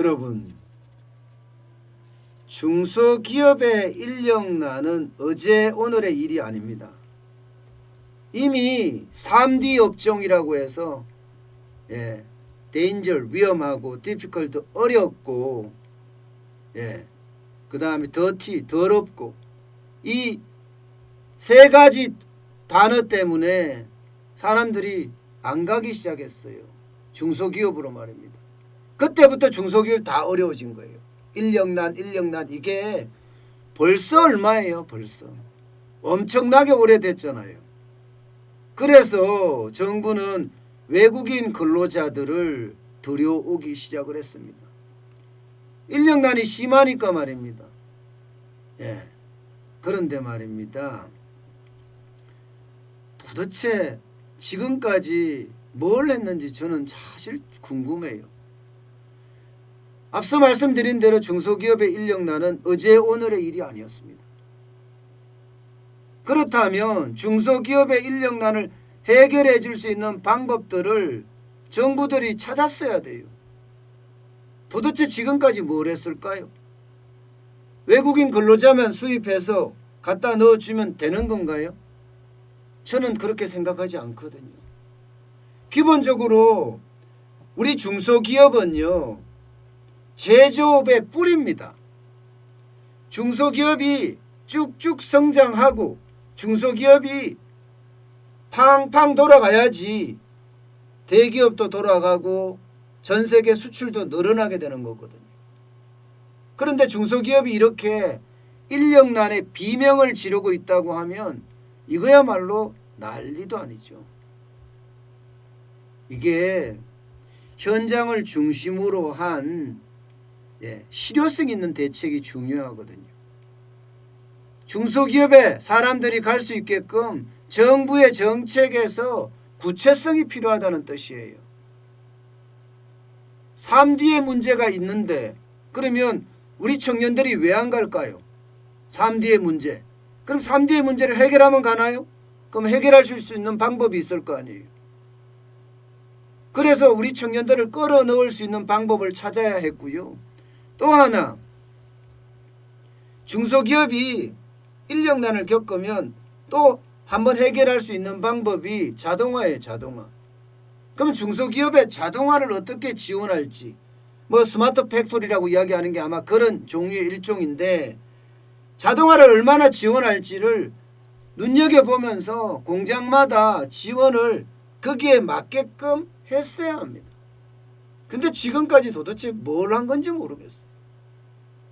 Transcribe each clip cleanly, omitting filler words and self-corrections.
여러분, 중소기업의 인력난은 어제 오늘의 일이 아닙니다. 이미 3D 업종이라고 해서 danger 위험하고 difficult 어렵고 그 다음에 dirty 더럽고 이 세 가지 단어 때문에 사람들이 안 가기 시작했어요. 중소기업으로 말입니다. 그때부터 중소기업 다 어려워진 거예요. 인력난 이게 벌써 얼마예요? 벌써 엄청나게 오래됐잖아요. 그래서 정부는 외국인 근로자들을 들여오기 시작을 했습니다. 인력난이 심하니까 말입니다. 그런데 말입니다. 도대체 지금까지 뭘 했는지 저는 사실 궁금해요. 앞서 말씀드린 대로 중소기업의 인력난은 어제 오늘의 일이 아니었습니다. 그렇다면 중소기업의 인력난을 해결해 줄 수 있는 방법들을 정부들이 찾았어야 돼요. 도대체 지금까지 뭘 했을까요? 외국인 근로자만 수입해서 갖다 넣어주면 되는 건가요? 저는 그렇게 생각하지 않거든요. 기본적으로 우리 중소기업은요, 제조업의 뿌리입니다. 중소기업이 쭉쭉 성장하고 중소기업이 팡팡 돌아가야지 대기업도 돌아가고 전 세계 수출도 늘어나게 되는 거거든요. 그런데 중소기업이 이렇게 인력난에 비명을 지르고 있다고 하면 이거야말로 난리도 아니죠. 이게 현장을 중심으로 한 실효성 있는 대책이 중요하거든요. 중소기업에 사람들이 갈 수 있게끔 정부의 정책에서 구체성이 필요하다는 뜻이에요. 3D의 문제가 있는데 그러면 우리 청년들이 왜 안 갈까요? 3D의 문제. 그럼 3D의 문제를 해결하면 가나요? 그럼 해결할 수 있는 방법이 있을 거 아니에요. 그래서 우리 청년들을 끌어넣을 수 있는 방법을 찾아야 했고요. 또 하나, 중소기업이 인력난을 겪으면 또 한번 해결할 수 있는 방법이 자동화예요. 자동화. 그럼 중소기업의 자동화를 어떻게 지원할지, 뭐 스마트 팩토리라고 이야기하는 게 아마 그런 종류의 일종인데, 자동화를 얼마나 지원할지를 눈여겨보면서 공장마다 지원을 거기에 맞게끔 했어야 합니다. 근데 지금까지 도대체 뭘 한 건지 모르겠어요.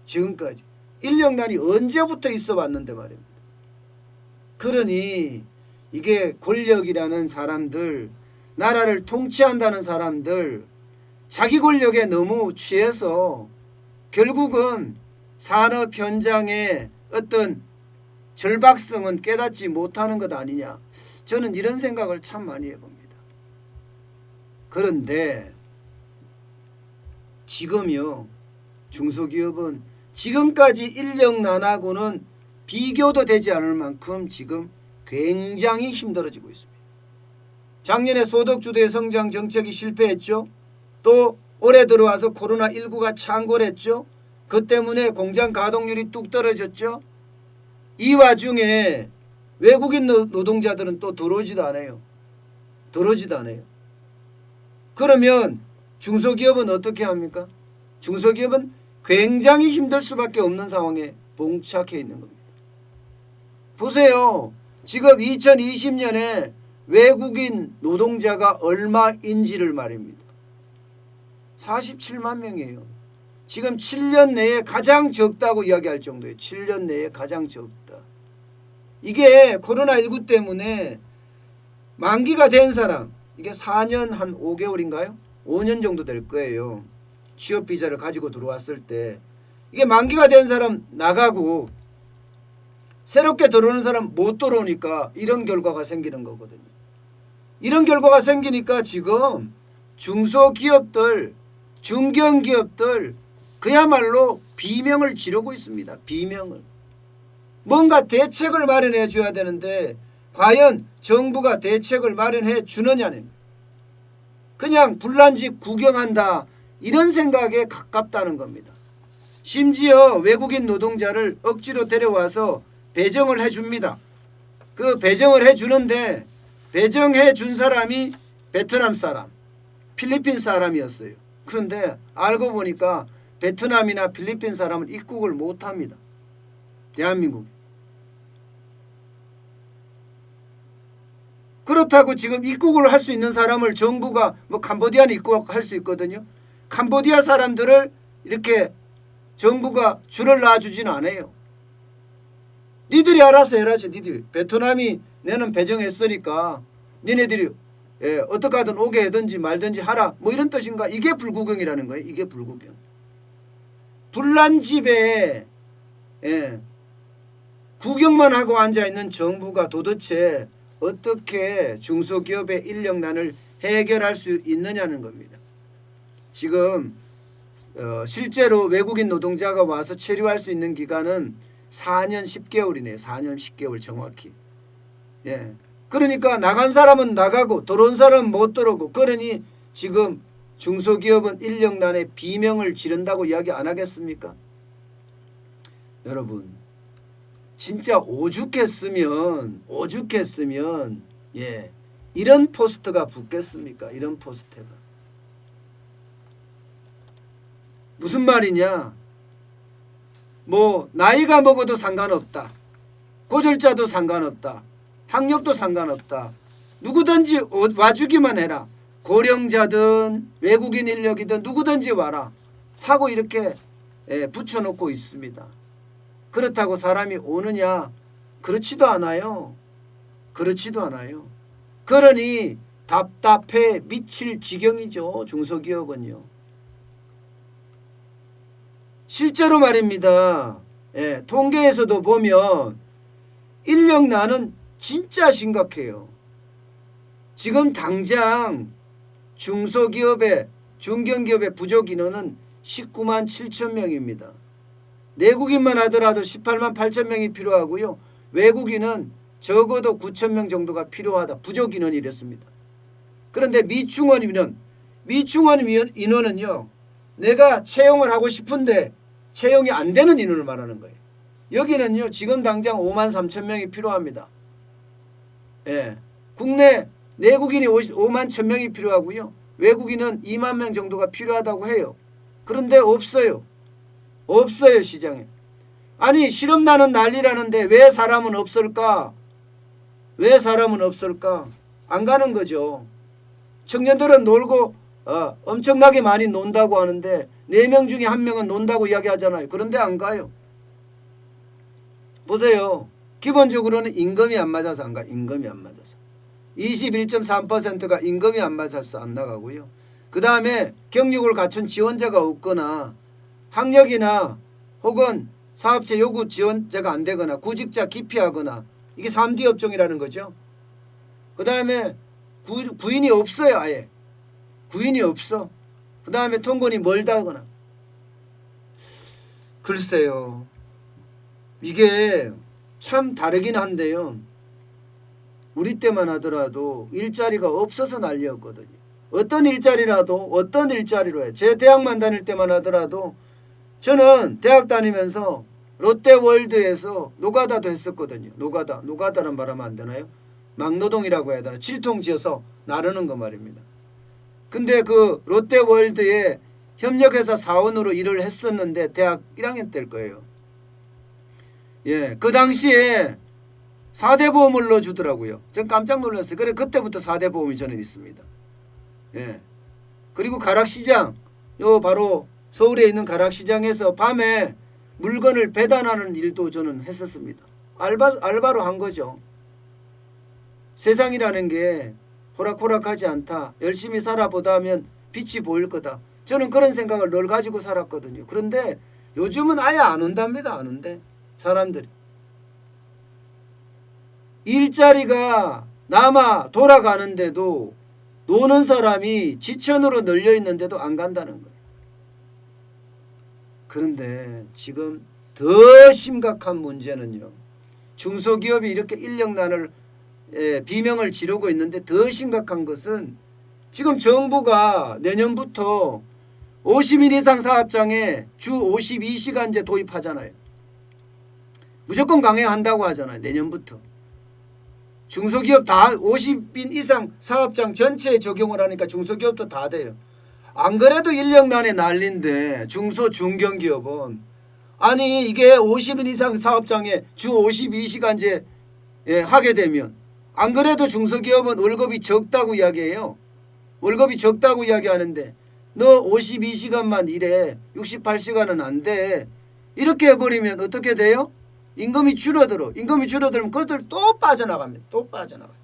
지금까지 인력난이 언제부터 있어 왔는데 말입니다. 그러니 이게 권력이라는 사람들, 나라를 통치한다는 사람들, 자기 권력에 너무 취해서 결국은 산업 현장의 어떤 절박성은 깨닫지 못하는 것 아니냐, 저는 이런 생각을 참 많이 해봅니다. 그런데 지금요, 중소기업은 지금까지 인력난하고는 비교도 되지 않을 만큼 지금 굉장히 힘들어지고 있습니다. 작년에 소득주도의 성장 정책이 실패했죠. 또 올해 들어와서 코로나19가 창궐했죠. 그 때문에 공장 가동률이 뚝 떨어졌죠. 이 와중에 외국인 노동자들은 또 들어오지도 않아요. 그러면 중소기업은 어떻게 합니까? 중소기업은 굉장히 힘들 수밖에 없는 상황에 봉착해 있는 겁니다. 보세요. 지금 2020년에 외국인 노동자가 얼마인지를 말입니다. 47만 명이에요. 지금 7년 내에 가장 적다고 이야기할 정도예요. 7년 내에 가장 적다. 이게 코로나19 때문에 만기가 된 사람, 이게 4년 한 5개월인가요? 5년 정도 될 거예요. 취업비자를 가지고 들어왔을 때 이게 만기가 된 사람 나가고 새롭게 들어오는 사람 못 들어오니까 이런 결과가 생기는 거거든요. 이런 결과가 생기니까 지금 중소기업들, 중견기업들 그야말로 비명을 지르고 있습니다. 비명을. 뭔가 대책을 마련해 줘야 되는데 과연 정부가 대책을 마련해 주느냐는, 그냥 불난 집 구경한다, 이런 생각에 가깝다는 겁니다. 심지어 외국인 노동자를 억지로 데려와서 배정을 해줍니다. 그 배정을 해주는데 배정해 준 사람이 베트남 사람, 필리핀 사람이었어요. 그런데 알고 보니까 베트남이나 필리핀 사람은 입국을 못합니다. 대한민국에. 그렇다고 지금 입국을 할 수 있는 사람을 정부가 뭐 캄보디아는 입국할 수 있거든요. 캄보디아 사람들을 이렇게 정부가 줄을 놔주지는 않아요. 니들이 알아서 해라지. 니들이 베트남이 내는 배정했으니까 니네들이 어떻게 하든 오게 하든지 말든지 하라. 뭐 이런 뜻인가. 이게 불구경이라는 거예요. 이게 불구경. 불난 집에 구경만 하고 앉아있는 정부가 도대체 어떻게 중소기업의 인력난을 해결할 수 있느냐는 겁니다. 지금 실제로 외국인 노동자가 와서 체류할 수 있는 기간은 4년 10개월이네요. 4년 10개월 정확히. 그러니까 나간 사람은 나가고 들어온 사람은 못 들어오고, 그러니 지금 중소기업은 인력난에 비명을 지른다고 이야기 안 하겠습니까? 여러분 진짜 오죽했으면 이런 포스트가 붙겠습니까? 이런 포스트가. 무슨 말이냐? 뭐 나이가 먹어도 상관없다. 고졸자도 상관없다. 학력도 상관없다. 누구든지 와주기만 해라. 고령자든 외국인 인력이든 누구든지 와라 하고 이렇게 붙여놓고 있습니다. 그렇다고 사람이 오느냐? 그렇지도 않아요. 그렇지도 않아요. 그러니 답답해 미칠 지경이죠. 중소기업은요. 실제로 말입니다. 통계에서도 보면 인력난은 진짜 심각해요. 지금 당장 중소기업의 중견기업의 부족 인원은 19만 7천 명입니다. 내국인만 하더라도 18만 8천 명이 필요하고요. 외국인은 적어도 9천 명 정도가 필요하다. 부족 인원이 이랬습니다. 그런데 미충원 인원은요. 내가 채용을 하고 싶은데 채용이 안 되는 인원을 말하는 거예요. 여기는요. 지금 당장 5만 3천 명이 필요합니다. 국내 내국인이 5만 1천 명이 필요하고요. 외국인은 2만 명 정도가 필요하다고 해요. 그런데 없어요. 시장에. 아니 실업 나는 난리라는데 왜 사람은 없을까? 안 가는 거죠. 청년들은 놀고 엄청나게 많이 논다고 하는데 4명 중에 1명은 논다고 이야기하잖아요. 그런데 안 가요. 보세요. 기본적으로는 임금이 안 맞아서 안 가. 임금이 안 맞아서. 21.3%가 임금이 안 맞아서 안 나가고요. 그 다음에 경력을 갖춘 지원자가 없거나 학력이나 혹은 사업체 요구 지원자가 안 되거나 구직자 기피하거나, 이게 3D 업종이라는 거죠. 그 다음에 구인이 없어요. 아예. 구인이 없어. 그 다음에 통근이 멀다 하거나. 글쎄요. 이게 참 다르긴 한데요. 우리 때만 하더라도 일자리가 없어서 난리였거든요. 어떤 일자리로 해. 제 대학만 다닐 때만 하더라도 저는 대학 다니면서 롯데월드에서 노가다도 했었거든요. 노가다란 말하면 안 되나요? 막노동이라고 해야 되나? 질통 지어서 나르는 거 말입니다. 근데 그 롯데월드에 협력회사 사원으로 일을 했었는데 대학 1학년 때일 거예요. 그 당시에 4대 보험을 넣어주더라고요. 전 깜짝 놀랐어요. 그래 그때부터 4대 보험이 저는 있습니다. 그리고 가락시장, 바로 서울에 있는 가락시장에서 밤에 물건을 배달하는 일도 저는 했었습니다. 알바로 한 거죠. 세상이라는 게 호락호락하지 않다. 열심히 살아보다 하면 빛이 보일 거다. 저는 그런 생각을 늘 가지고 살았거든요. 그런데 요즘은 아예 안 온답니다. 안 온대. 사람들이. 일자리가 남아 돌아가는데도 노는 사람이 지천으로 널려 있는데도 안 간다는 거예요. 그런데 지금 더 심각한 문제는요. 중소기업이 이렇게 인력난을 비명을 지르고 있는데 더 심각한 것은 지금 정부가 내년부터 50인 이상 사업장에 주 52시간제 도입하잖아요. 무조건 강행한다고 하잖아요. 내년부터. 중소기업 다 50인 이상 사업장 전체에 적용을 하니까 중소기업도 다 돼요. 안 그래도 인력난에 난리인데 중소 중견기업은 아니 이게 50인 이상 사업장에 주 52시간제 하게 되면 안 그래도 중소기업은 월급이 적다고 이야기해요. 월급이 적다고 이야기하는데 너 52시간만 일해 68시간은 안 돼. 이렇게 해버리면 어떻게 돼요? 임금이 줄어들어. 임금이 줄어들면 그것들 또 빠져나갑니다. 또 빠져나가요.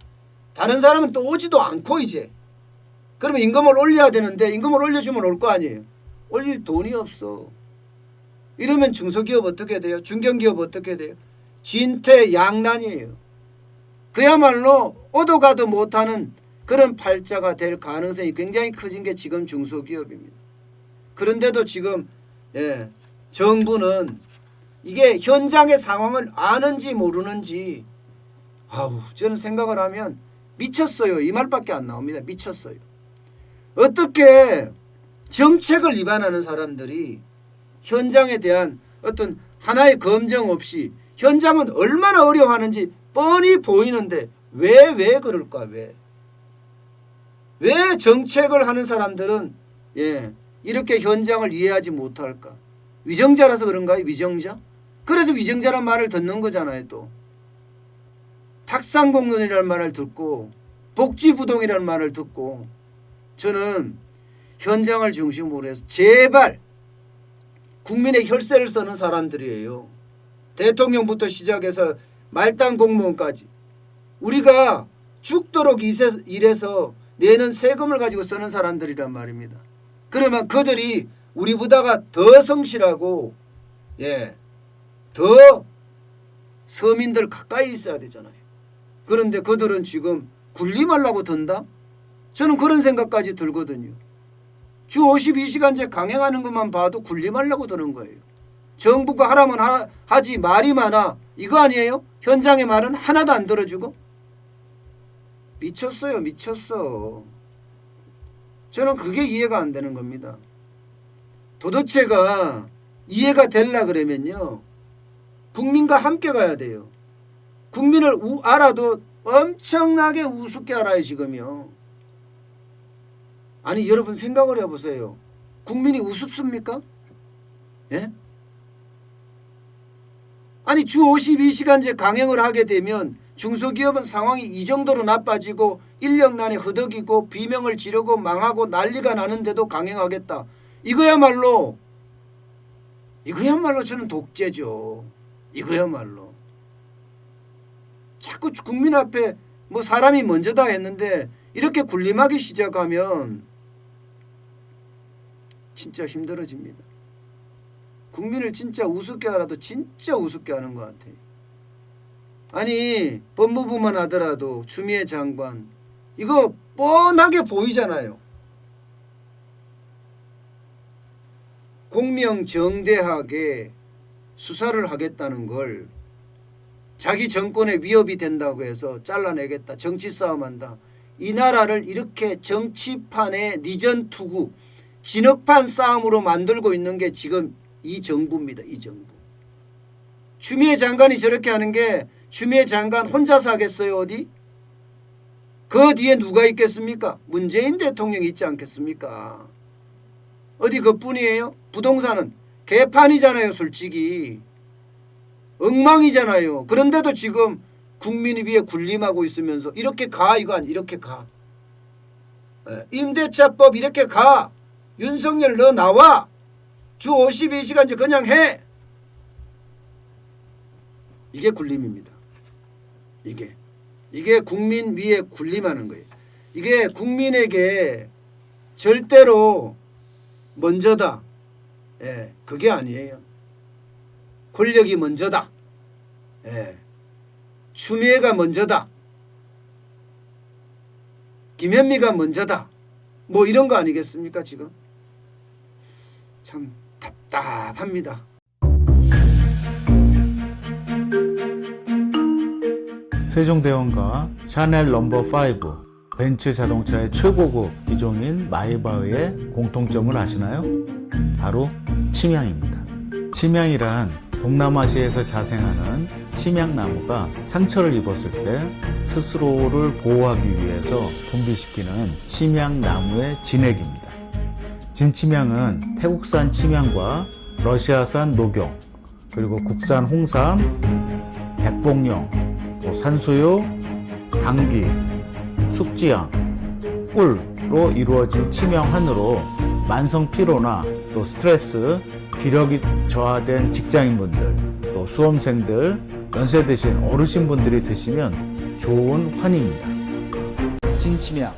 다른 사람은 또 오지도 않고 이제. 그러면 임금을 올려야 되는데 임금을 올려주면 올 거 아니에요. 올릴 돈이 없어. 이러면 중소기업 어떻게 돼요? 중견기업 어떻게 돼요? 진퇴양난이에요. 그야말로 오도 가도 못하는 그런 팔자가 될 가능성이 굉장히 커진 게 지금 중소기업입니다. 그런데도 지금 정부는 이게 현장의 상황을 아는지 모르는지 저는 생각을 하면 미쳤어요. 이 말밖에 안 나옵니다. 미쳤어요. 어떻게 정책을 위반하는 사람들이 현장에 대한 어떤 하나의 검증 없이 현장은 얼마나 어려워하는지 뻔히 보이는데 왜 그럴까? 왜 정책을 하는 사람들은 이렇게 현장을 이해하지 못할까? 위정자라서 그런가요? 위정자? 그래서 위정자란 말을 듣는 거잖아요. 또 탁상공론이라는 말을 듣고 복지부동이라는 말을 듣고 저는 현장을 중심으로 해서 제발 국민의 혈세를 쓰는 사람들이에요. 대통령부터 시작해서 말단 공무원까지 우리가 죽도록 일해서 내는 세금을 가지고 쓰는 사람들이란 말입니다. 그러면 그들이 우리보다가 더 성실하고 더 서민들 가까이 있어야 되잖아요. 그런데 그들은 지금 군림하려고 든다? 저는 그런 생각까지 들거든요. 주 52시간제 강행하는 것만 봐도 군림하려고 드는 거예요. 정부가 하라면 하지 말이 많아. 이거 아니에요? 현장의 말은 하나도 안 들어주고? 미쳤어요. 미쳤어. 저는 그게 이해가 안 되는 겁니다. 도대체가 이해가 되려 그러면요. 국민과 함께 가야 돼요. 국민을 알아도 엄청나게 우습게 알아요. 지금요. 아니 여러분 생각을 해보세요. 국민이 우습습니까? 예? 아니 주 52시간제 강행을 하게 되면 중소기업은 상황이 이 정도로 나빠지고 인력난에 허덕이고 비명을 지르고 망하고 난리가 나는데도 강행하겠다. 이거야말로 저는 독재죠. 이거야말로. 자꾸 국민 앞에 뭐 사람이 먼저다 했는데 이렇게 군림하기 시작하면 진짜 힘들어집니다. 국민을 진짜 우습게 하라도 진짜 우습게 하는 것 같아요. 아니 법무부만 하더라도 추미애 장관 이거 뻔하게 보이잖아요. 공명정대하게 수사를 하겠다는 걸 자기 정권에 위협이 된다고 해서 잘라내겠다. 정치 싸움한다. 이 나라를 이렇게 정치판의 니전투구 진흙판 싸움으로 만들고 있는 게 지금 이 정부입니다. 이 정부. 추미애 장관이 저렇게 하는 게 추미애 장관 혼자서 하겠어요? 어디? 그 뒤에 누가 있겠습니까? 문재인 대통령이 있지 않겠습니까? 어디 그뿐이에요? 부동산은 개판이잖아요. 솔직히. 엉망이잖아요. 그런데도 지금 국민 위에 군림하고 있으면서 이렇게 가 이거 아니 이렇게 가. 임대차법 이렇게 가. 윤석열 너 나와. 주 52시간제 그냥 해. 이게 군림입니다. 이게 국민 위에 군림하는 거예요. 이게 국민에게 절대로 먼저다. 그게 아니에요. 권력이 먼저다. 추미애가 먼저다. 김현미가 먼저다. 뭐 이런 거 아니겠습니까 지금? 참 답답합니다. 세종대왕과 샤넬 넘버 5 벤츠 자동차의 최고급 기종인 마이바흐의 공통점을 아시나요? 바로 침향입니다. 침향이란 동남아시아에서 자생하는 침향나무가 상처를 입었을 때 스스로를 보호하기 위해서 분비시키는 침향나무의 진액입니다. 진침향은 태국산 침향과 러시아산 녹용, 그리고 국산 홍삼, 백봉령, 또 산수유, 당귀, 숙지향, 꿀로 이루어진 침향환으로 만성 피로나 또 스트레스, 기력이 저하된 직장인분들, 또 수험생들, 연세 드신 어르신분들이 드시면 좋은 환입니다. 진침향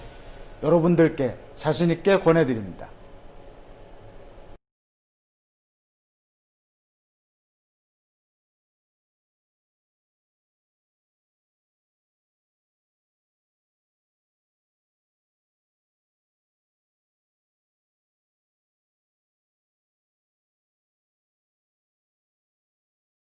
여러분들께 자신있게 권해드립니다.